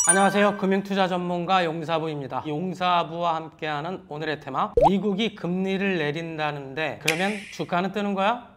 안녕하세요. 금융투자 전문가 용사부입니다. 용사부와 함께하는 오늘의 테마, 미국이 금리를 내린다는데 그러면 주가는 뜨는 거야?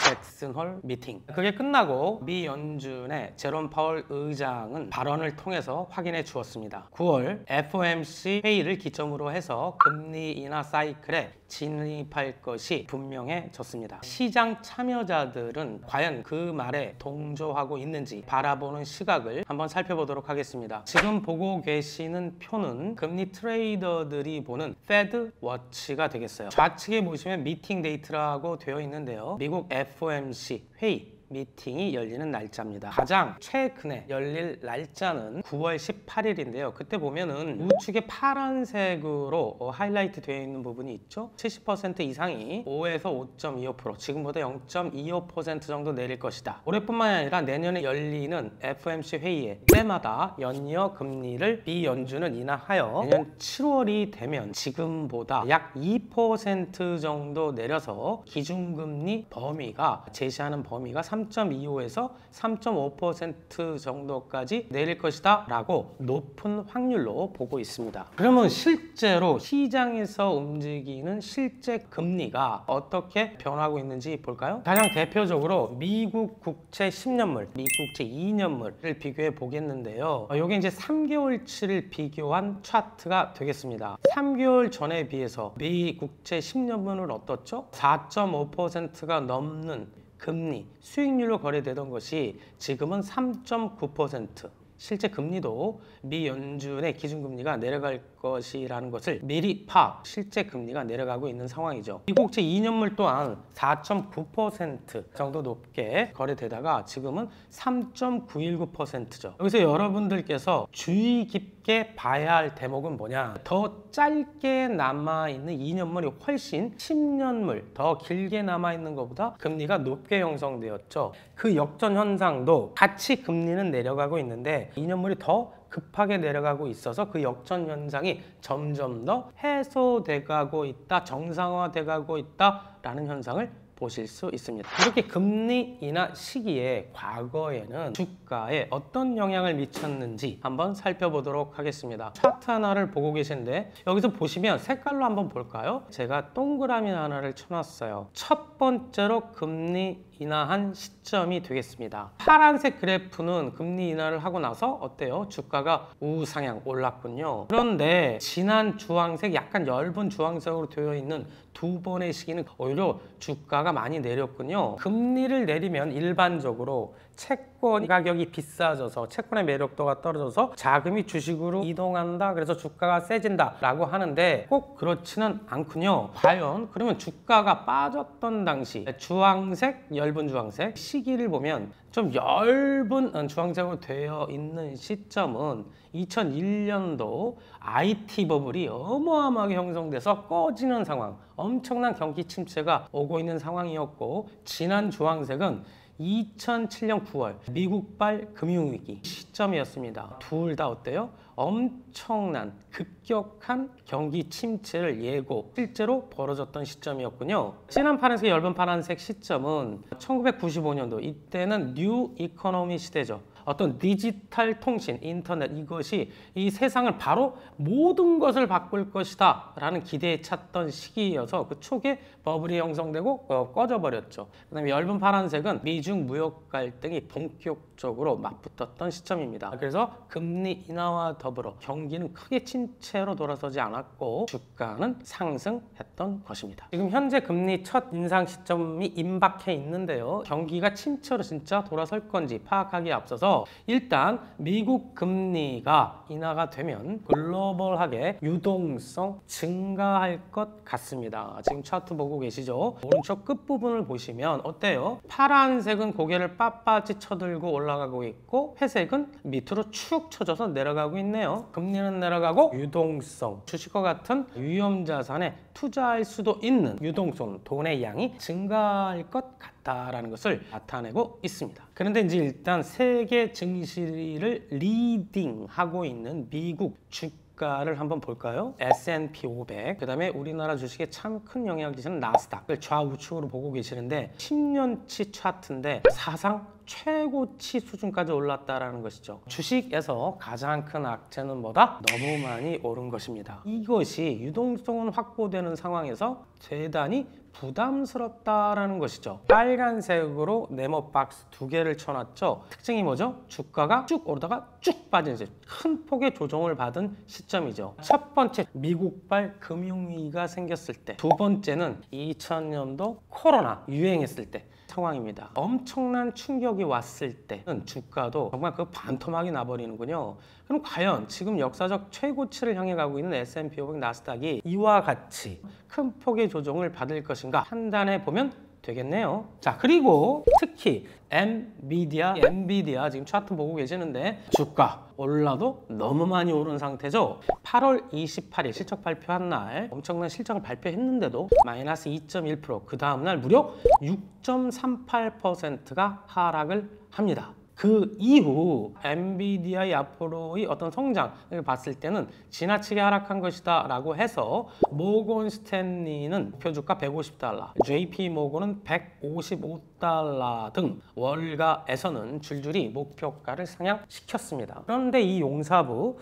잭슨홀 미팅. 그게 끝나고 미 연준의 제롬 파월 의장은 발언을 통해서 확인해 주었습니다. 9월 FOMC 회의를 기점으로 해서 금리 인하 사이클에 진입할 것이 분명해졌습니다. 시장 참여자들은 과연 그 말에 동조하고 있는지 바라보는 시각을 한번 살펴보도록 하겠습니다. 지금 보고 계시는 표는 금리 트레이더들이 보는 페드 워치가 되겠어요. 좌측에 보시면 미팅 데이트라고 되어 있는데요. 미국 FOMC 회의 미팅이 열리는 날짜입니다. 가장 최근에 열릴 날짜는 9월 18일인데요. 그때 보면은 우측에 파란색으로 하이라이트 되어 있는 부분이 있죠. 70% 이상이 5에서 5.25%, 지금보다 0.25% 정도 내릴 것이다. 올해뿐만 아니라 내년에 열리는 FOMC 회의에 때마다 연이어 금리를 미 연준은 인하하여 내년 7월이 되면 지금보다 약 2% 정도 내려서 기준금리 범위가 제시하는 범위가 3.25에서 3.5% 정도까지 내릴 것이다 라고 높은 확률로 보고 있습니다. 그러면 실제로 시장에서 움직이는 실제 금리가 어떻게 변하고 있는지 볼까요? 가장 대표적으로 미국 국채 10년물, 미국 국채 2년물을 비교해 보겠는데요. 이게 이제 3개월치를 비교한 차트가 되겠습니다. 3개월 전에 비해서 미 국채 10년물은 어떻죠? 4.5%가 넘는 금리, 수익률로 거래되던 것이 지금은 3.9%. 실제 금리도 미 연준의 기준금리가 내려갈 것이라는 것을 미리 파악, 실제 금리가 내려가고 있는 상황이죠. 미국채 2년물 또한 4.9% 정도 높게 거래되다가 지금은 3.919%죠. 여기서 여러분들께서 주의 깊게 봐야 할 대목은 뭐냐? 더 짧게 남아있는 2년물이 훨씬 10년물, 더 길게 남아있는 것보다 금리가 높게 형성되었죠. 그 역전 현상도 같이 금리는 내려가고 있는데 2년물이 더 급하게 내려가고 있어서 그 역전 현상이 점점 더 해소돼 가고 있다, 정상화돼 가고 있다라는 현상을 보실 수 있습니다. 이렇게 금리 인하 시기에 과거에는 주가에 어떤 영향을 미쳤는지 한번 살펴보도록 하겠습니다. 차트 하나를 보고 계신데 여기서 보시면 색깔로 한번 볼까요? 제가 동그라미 하나를 쳐놨어요. 첫 번째로 금리 인하한 시점이 되겠습니다. 파란색 그래프는 금리 인하를 하고 나서 어때요? 주가가 우상향 올랐군요. 그런데 진한 주황색, 약간 엷은 주황색으로 되어 있는 두 번의 시기는 오히려 주가가 많이 내렸군요. 금리를 내리면 일반적으로 채권 가격이 비싸져서 채권의 매력도가 떨어져서 자금이 주식으로 이동한다, 그래서 주가가 세진다 라고 하는데 꼭 그렇지는 않군요. 과연 그러면 주가가 빠졌던 당시 주황색, 엷은 주황색 시기를 보면 좀 엷은 주황색으로 되어 있는 시점은 2001년도 IT 버블이 어마어마하게 형성돼서 꺼지는 상황, 엄청난 경기 침체가 오고 있는 상황이었고, 진한 주황색은 2007년 9월 미국발 금융위기 시점이었습니다. 둘 다 어때요? 엄청난 급격한 경기 침체를 실제로 벌어졌던 시점이었군요. 진한 파란색, 엷은 파란색 시점은 1995년도, 이때는 뉴 이코노미 시대죠. 어떤 디지털 통신, 인터넷, 이것이 이 세상을 바로 모든 것을 바꿀 것이다 라는 기대에 찼던 시기여서 그 초기에 버블이 형성되고 꺼져버렸죠. 그 다음에 엷은 파란색은 미중 무역 갈등이 본격적으로 맞붙었던 시점입니다. 그래서 금리 인하와 더불어 경기는 크게 침체로 돌아서지 않았고 주가는 상승했던 것입니다. 지금 현재 금리 첫 인상 시점이 임박해 있는데요. 경기가 침체로 진짜 돌아설 건지 파악하기에 앞서서 일단 미국 금리가 인하가 되면 글로벌하게 유동성 증가할 것 같습니다. 지금 차트 보고 계시죠? 오른쪽 끝부분을 보시면 어때요? 파란색은 고개를 빳빳이 쳐들고 올라가고 있고 회색은 밑으로 축 쳐져서 내려가고 있네요. 금리는 내려가고 유동성, 주식과 같은 위험자산에 투자할 수도 있는 유동성, 돈의 양이 증가할 것 같다라는 것을 나타내고 있습니다. 그런데 이제 일단 세계 증시를 리딩하고 있는 미국 주가 주가를 한번 볼까요? S&P 500, 그 다음에 우리나라 주식에 참 큰 영향을 끼치는 나스닥을 좌우측으로 보고 계시는데 10년치 차트인데 사상 최고치 수준까지 올랐다라는 것이죠. 주식에서 가장 큰 악재는 뭐다? 너무 많이 오른 것입니다. 이것이 유동성은 확보되는 상황에서 대단히 부담스럽다라는 것이죠. 빨간색으로 네모 박스 2개를 쳐놨죠. 특징이 뭐죠? 주가가 쭉 오르다가 쭉 빠지는 큰 폭의 조정을 받은 시점이죠. 첫 번째, 미국발 금융위기가 생겼을 때. 두 번째는 2000년도 코로나 유행했을 때 상황입니다. 엄청난 충격이 왔을 때는 주가도 정말 그 반토막이 나버리는군요. 그럼 과연 지금 역사적 최고치를 향해 가고 있는 S&P 500 나스닥이 이와 같이 큰 폭의 조정을 받을 것인가 판단해 보면 되겠네요. 자, 그리고 특히 엔비디아 지금 차트 보고 계시는데 주가 올라도 너무 많이 오른 상태죠. 8월 28일 실적 발표한 날 엄청난 실적을 발표했는데도 마이너스 2.1%, 그 다음날 무려 6.38%가 하락을 합니다. 그 이후 엔비디아의 앞으로의 어떤 성장을 봤을 때는 지나치게 하락한 것이다 라고 해서 모건 스탠리는 목표 주가 150달러, JP 모건은 155달러 등 월가에서는 줄줄이 목표가를 상향시켰습니다. 그런데 이 용사부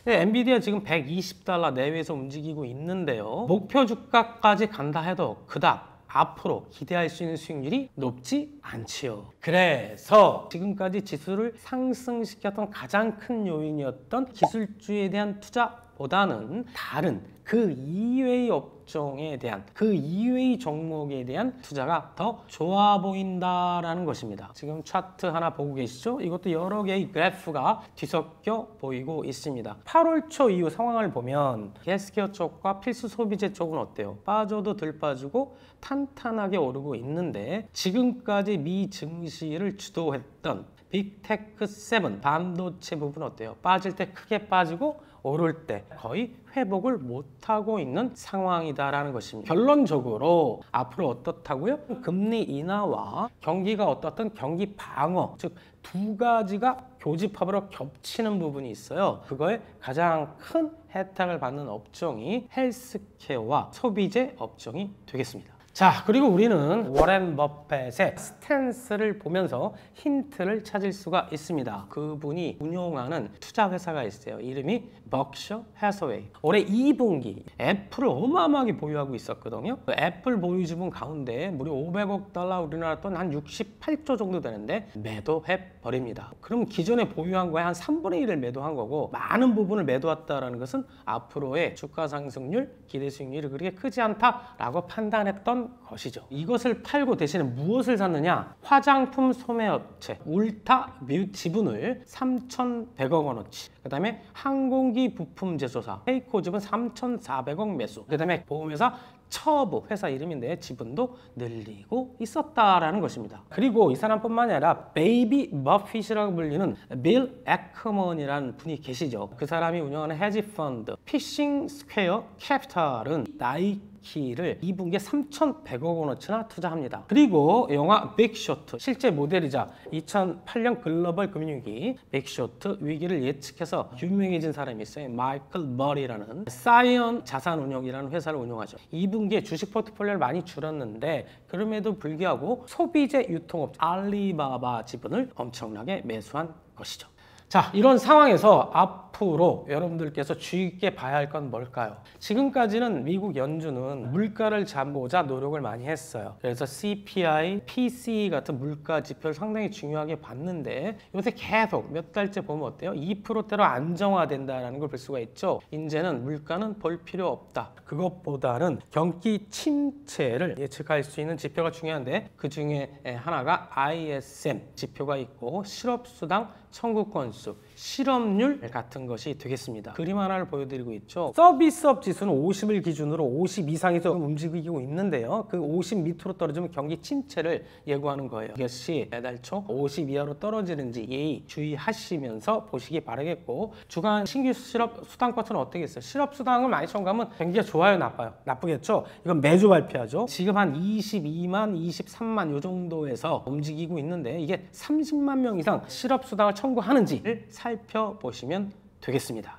엔비디아 지금 120달러 내외에서 움직이고 있는데요. 목표 주가까지 간다 해도 그닥 앞으로 기대할 수 있는 수익률이 높지 않지요. 그래서 지금까지 지수를 상승시켰던 가장 큰 요인이었던 기술주에 대한 투자보다는 다른 그 이외의 업종에 대한, 그 이외의 종목에 대한 투자가 더 좋아 보인다라는 것입니다. 지금 차트 하나 보고 계시죠? 이것도 여러 개의 그래프가 뒤섞여 보이고 있습니다. 8월 초 이후 상황을 보면 헬스케어 쪽과 필수 소비재 쪽은 어때요? 빠져도 덜 빠지고 탄탄하게 오르고 있는데 지금까지 미 증시를 주도했던 빅테크 7 반도체 부분 어때요? 빠질 때 크게 빠지고 오를 때 거의 회복을 못하고 있는 상황이다라는 것입니다. 결론적으로 앞으로 어떻다고요? 금리 인하와 경기가 어떻든 경기 방어, 즉 두 가지가 교집합으로 겹치는 부분이 있어요. 그거에 가장 큰 혜택을 받는 업종이 헬스케어와 소비재 업종이 되겠습니다. 자, 그리고 우리는 워렌 버핏의 스탠스를 보면서 힌트를 찾을 수가 있습니다. 그분이 운영하는 투자 회사가 있어요. 이름이 버크셔 해서웨이. 올해 2분기 애플을 어마어마하게 보유하고 있었거든요. 그 애플 보유 지분 가운데 무려 500억 달러, 우리나라 돈 한 68조 정도 되는데 매도해 버립니다. 그럼 기존에 보유한 거에 한 3분의 1을 매도한 거고 많은 부분을 매도했다라는 것은 앞으로의 주가 상승률, 기대 수익률이 그렇게 크지 않다라고 판단했던 것이죠. 이것을 팔고 대신에 무엇을 샀느냐? 화장품 소매업체 울타 뮤 지분을 3,100억 원어치, 그 다음에 항공기 부품 제조사 헤이코 지분 3,400억 매수, 그 다음에 보험회사 처브 회사 이름인데 지분도 늘리고 있었다라는 것입니다. 그리고 이 사람뿐만이 아니라 베이비 버핏이라고 불리는 빌 애커먼이라는 분이 계시죠. 그 사람이 운영하는 헤지펀드 피싱 스퀘어 캐피탈은 나이키를 2분기에 3,100억 원어치나 투자합니다. 그리고 영화 빅쇼트 실제 모델이자 2008년 글로벌 금융위기 빅쇼트 위기를 예측해서 유명해진 사람이 있어요. 마이클 머리라는 사이언 자산운용이라는 회사를 운영하죠. 2분기에 주식 포트폴리오를 많이 줄였는데 그럼에도 불구하고 소비재 유통업체 알리바바 지분을 엄청나게 매수한 것이죠. 자, 이런 상황에서 앞으로 여러분들께서 주의 깊게 봐야 할 건 뭘까요? 지금까지는 미국 연준은 물가를 잡고자 노력을 많이 했어요. 그래서 CPI, PCE 같은 물가 지표를 상당히 중요하게 봤는데 요새 계속 몇 달째 보면 어때요? 2%대로 안정화된다는 걸 볼 수가 있죠. 이제는 물가는 볼 필요 없다. 그것보다는 경기 침체를 예측할 수 있는 지표가 중요한데 그 중에 하나가 ISM 지표가 있고 실업수당 청구 건수, 실업률 같은 것이 되겠습니다. 그림 하나를 보여드리고 있죠. 서비스업 지수는 50을 기준으로 50 이상에서 움직이고 있는데요. 그 50 밑으로 떨어지면 경기 침체를 예고하는 거예요. 이것이 매달 초 50 이하로 떨어지는지 예의 주의하시면서 보시기 바라겠고, 주간 신규 실업수당 건수는 어떻겠어요? 실업수당을 많이 청구하면 경기가 좋아요, 나빠요? 나쁘겠죠? 이건 매주 발표하죠. 지금 한 22만, 23만 요 정도에서 움직이고 있는데 이게 30만 명 이상 실업수당을 청구하는지를 살펴보시면 되겠습니다.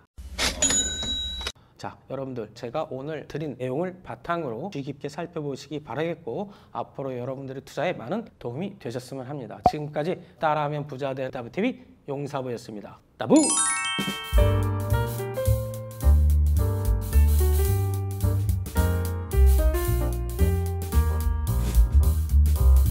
자, 여러분들 제가 오늘 드린 내용을 바탕으로 주의 깊게 살펴보시기 바라겠고 앞으로 여러분들의 투자에 많은 도움이 되셨으면 합니다. 지금까지 따라하면 부자 될 WTV 용사부였습니다. 따부!